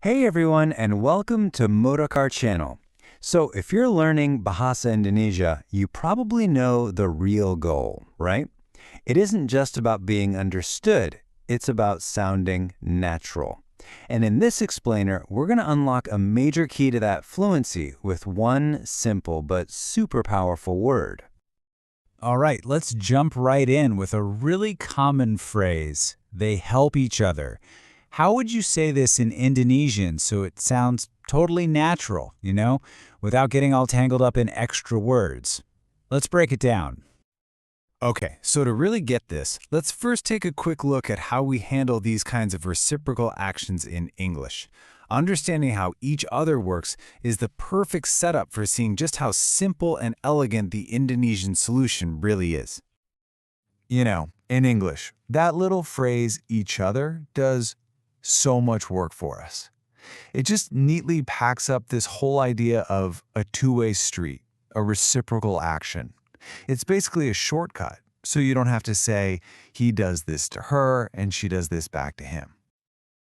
Hey everyone, and welcome to Modakar channel. So if you're learning Bahasa Indonesia, you probably know the real goal, right? It isn't just about being understood, it's about sounding natural. And in this explainer, we're going to unlock a major key to that fluency with one simple but super powerful word. All right, let's jump right in with a really common phrase. They help each other. How would you say this in Indonesian so it sounds totally natural, without getting all tangled up in extra words? Let's break it down. Okay, so to really get this, let's first take a quick look at how we handle these kinds of reciprocal actions in English. Understanding how each other works is the perfect setup for seeing just how simple and elegant the Indonesian solution really is. In English, that little phrase, each other, does so much work for us. It just neatly packs up this whole idea of a two-way street, a reciprocal action. It's basically a shortcut, so you don't have to say, he does this to her and she does this back to him.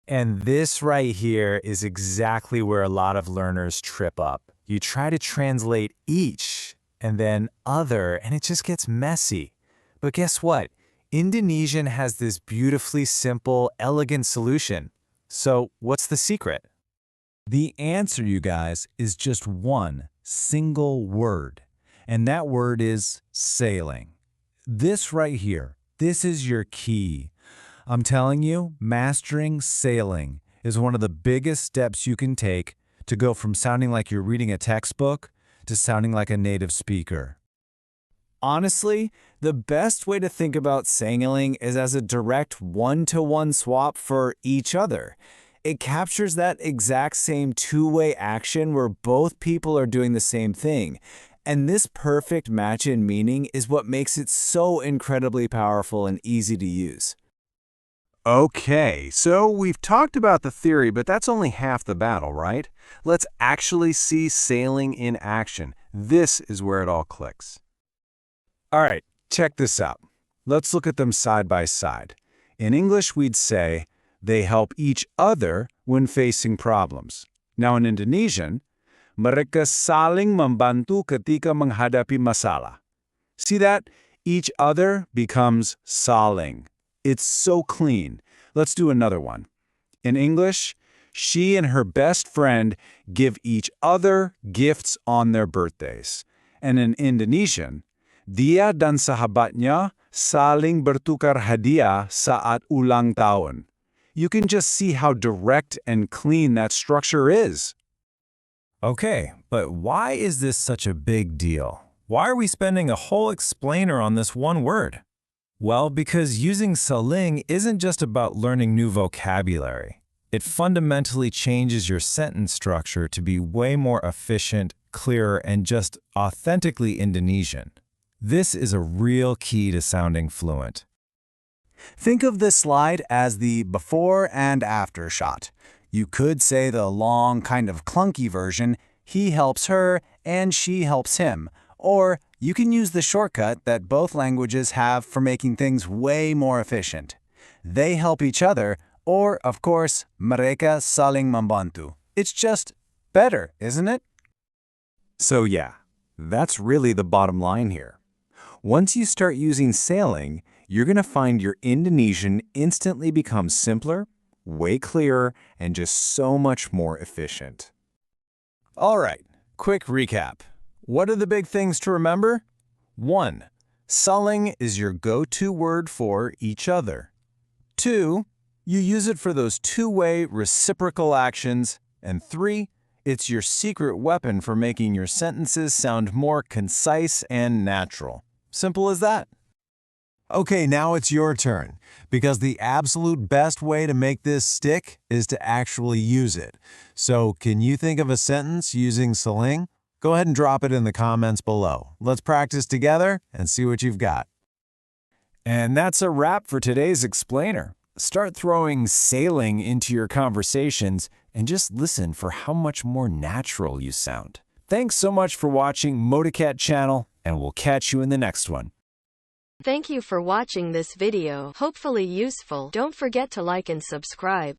And this right here is exactly where a lot of learners trip up. You try to translate each and then other, and it just gets messy. But guess what? Indonesian has this beautifully simple, elegant solution. So what's the secret? The answer, you guys, is just one single word. And that word is sailing. This right here, this is your key. I'm telling you, mastering sailing is one of the biggest steps you can take to go from sounding like you're reading a textbook to sounding like a native speaker. Honestly, the best way to think about sailing is as a direct one-to-one swap for each other. It captures that exact same two-way action where both people are doing the same thing. And this perfect match in meaning is what makes it so incredibly powerful and easy to use. Okay, so we've talked about the theory, but that's only half the battle, right? Let's actually see sailing in action. This is where it all clicks. All right, check this out. Let's look at them side by side. In English, we'd say, they help each other when facing problems. Now in Indonesian, mereka saling membantu ketika menghadapi masalah. See that? Each other becomes saling. It's so clean. Let's do another one. In English, she and her best friend give each other gifts on their birthdays. And in Indonesian, dia dan sahabatnya saling bertukar hadiah saat ulang tahun. You can just see how direct and clean that structure is. Okay, but why is this such a big deal? Why are we spending a whole explainer on this one word? Well, because using saling isn't just about learning new vocabulary. It fundamentally changes your sentence structure to be way more efficient, clearer, and just authentically Indonesian. This is a real key to sounding fluent. Think of this slide as the before and after shot. You could say the long, kind of clunky version, he helps her and she helps him. Or you can use the shortcut that both languages have for making things way more efficient. They help each other, or, of course, mereka saling membantu. It's just better, isn't it? So yeah, that's really the bottom line here. Once you start using sailing, you're going to find your Indonesian instantly becomes simpler, way clearer, and just so much more efficient. All right, quick recap. What are the big things to remember? 1. Saling is your go-to word for each other. 2. You use it for those two-way reciprocal actions. And 3. It's your secret weapon for making your sentences sound more concise and natural. Simple as that. Okay, now it's your turn, because the absolute best way to make this stick is to actually use it. So, can you think of a sentence using saling? Go ahead and drop it in the comments below. Let's practice together and see what you've got. And that's a wrap for today's explainer. Start throwing sailing into your conversations and just listen for how much more natural you sound. Thanks so much for watching Modakar channel, and we'll catch you in the next one. Thank you for watching this video. Hopefully useful. Don't forget to like and subscribe.